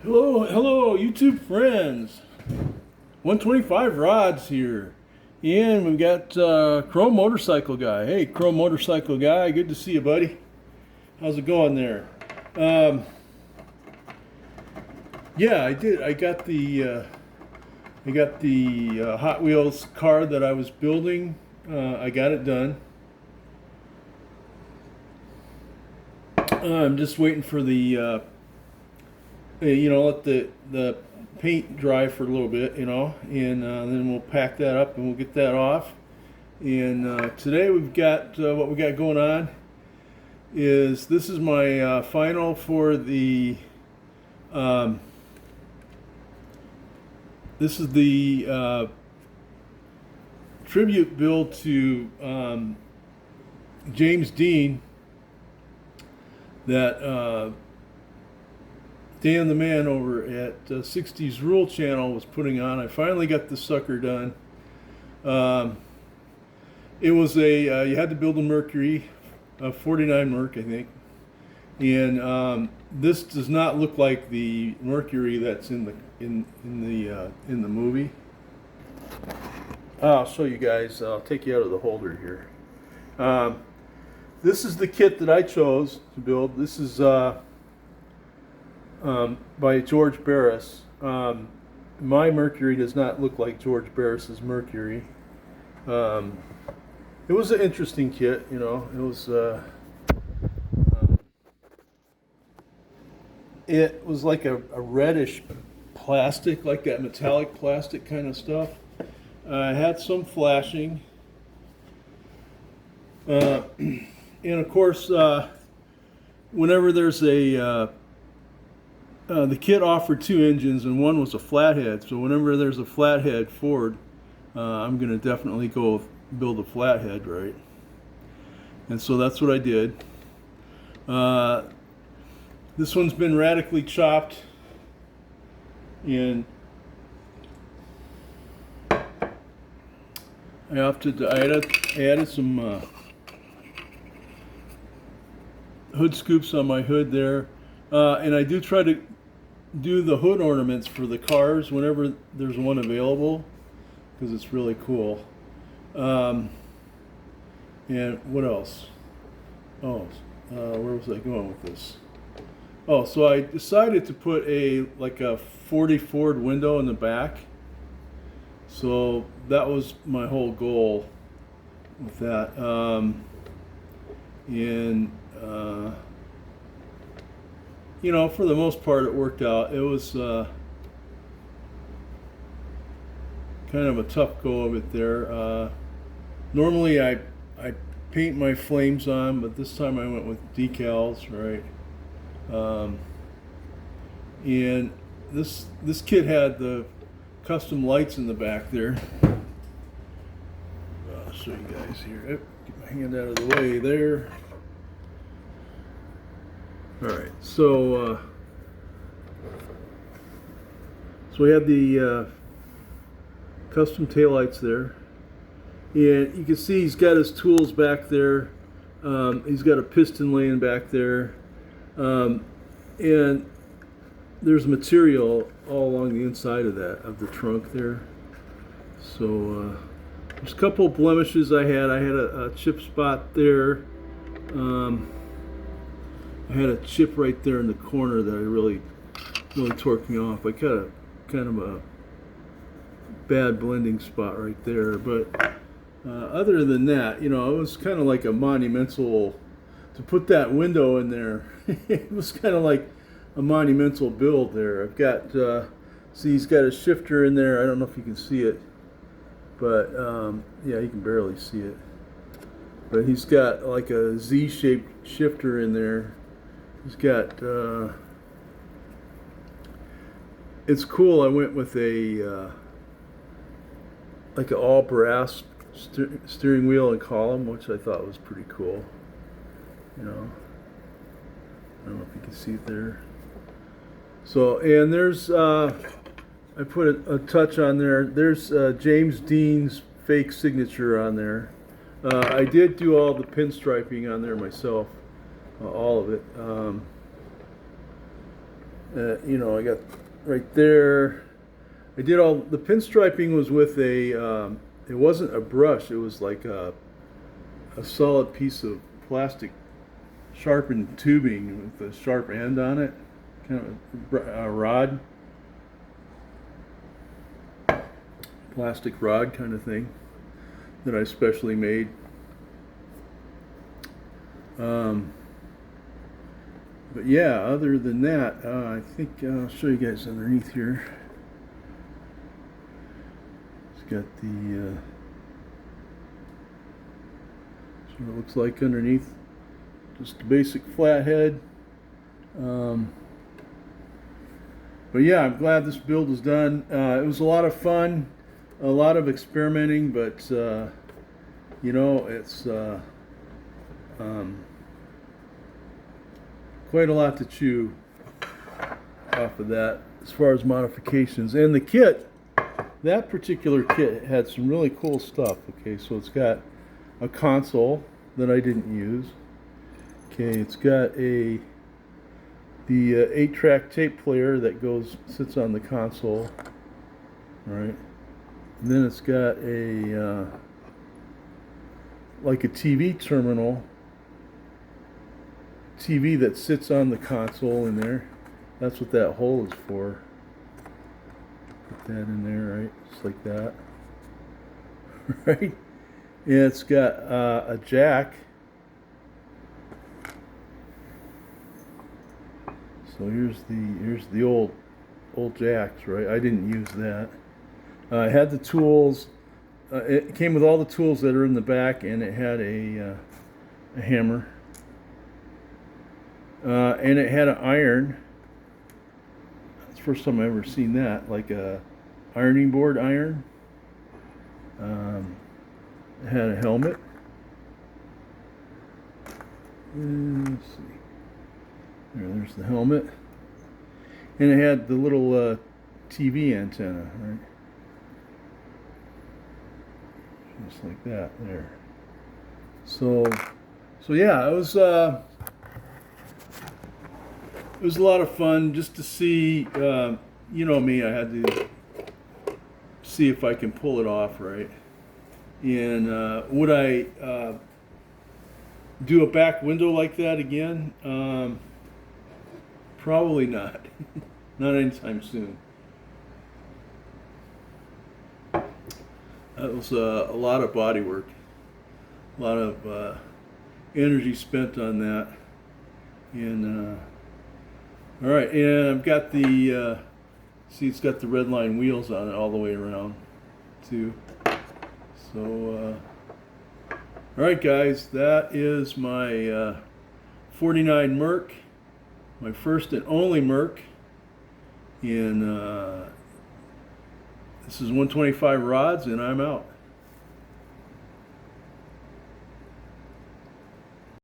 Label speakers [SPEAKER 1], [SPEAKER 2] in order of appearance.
[SPEAKER 1] Hello, YouTube friends. 125 rods here, and we've got Chrome Motorcycle Guy. Hey, Chrome Motorcycle Guy, good to see you, buddy. How's it going there? Yeah, I did. I got the Hot Wheels car that I was building. I got it done. I'm just waiting for the let the paint dry for a little bit, and then we'll pack that up and we'll get that off. And today we've got what we got going on is this is my final for the this is the tribute build to James Dean that Dan the man over at 6TEESRULE channel was putting on. I finally got this sucker done. It was a you had to build a Mercury, a 49 Merc, I think, and this does not look like the Mercury that's in the movie. I'll show you guys. I'll take you out of the holder here. This is the kit that I chose to build. This is by George Barris. My Mercury does not look like George Barris's Mercury. It was an interesting kit, It was like a reddish plastic, like that metallic plastic kind of stuff. It had some flashing. And of course, whenever there's the kit offered two engines, and one was a flathead. So whenever there's a flathead Ford, I'm going to definitely go build a flathead, right? And so that's what I did. This one's been radically chopped, and I added some hood scoops on my hood there, and I do try to do the hood ornaments for the cars whenever there's one available, because it's really cool. And what else? Oh, where was I going with this? Oh, so I decided to put a 40 Ford window in the back. So that was my whole goal with that. For the most part, it worked out. It was kind of a tough go of it there. Normally, I paint my flames on, but this time I went with decals, right? And this kit had the custom lights in the back there. I'll show you guys here. Get my hand out of the way there. Alright, so we had the custom taillights there, and you can see he's got his tools back there. He's got a piston laying back there, and there's material all along the inside of the trunk there. So there's a couple of blemishes I had. I had a chip spot there. I had a chip right there in the corner that I really torqued me off. I got kind of a bad blending spot right there. But other than that, it was kind of like a monumental, to put that window in there. It was kind of like a monumental build there. I've got, see, he's got a shifter in there. I don't know if you can see it, but yeah, you can barely see it. But he's got like a Z-shaped shifter in there. He's got, it's cool. I went with a, like an all brass steering wheel and column, which I thought was pretty cool. I don't know if you can see it there. So, and there's, I put a touch on there. There's James Dean's fake signature on there. I did do all the pinstriping on there myself. All of it. You know, I got right there. I did all the pinstriping was with a. It wasn't a brush. It was like a solid piece of plastic sharpened tubing with a sharp end on it, kind of a rod, plastic rod kind of thing that I specially made. But yeah, other than that, I think I'll show you guys underneath here. It's got the so it looks like underneath, just a basic flathead. But yeah, I'm glad this build was done. It was a lot of fun, a lot of experimenting, but you know, it's quite a lot to chew off of that as far as modifications. And the kit, that particular kit had some really cool stuff. Okay, so it's got a console that I didn't use. Okay, it's got the 8-track tape player that sits on the console. All right, and then it's got a like a TV terminal. TV that sits on the console in there. That's what that hole is for. Put that in there, right? Just like that. Right? And it's got a jack. So here's the old jacks, right? I didn't use that. I had the tools. It came with all the tools that are in the back, and it had a hammer. And it had an iron. It's the first time I've ever seen that, like a ironing board iron. It had a helmet. Let's see. There's the helmet. And it had the little TV antenna, right? Just like that, there. So yeah, it was a lot of fun just to see, you know me, I had to see if I can pull it off right. And would I do a back window like that again? Probably not. Not anytime soon. That was a lot of body work. A lot of energy spent on that. And all right, and I've got the, see, it's got the red line wheels on it all the way around, too. So, all right, guys, that is my 49 Merc, my first and only Merc. And this is 125 rods, and I'm out.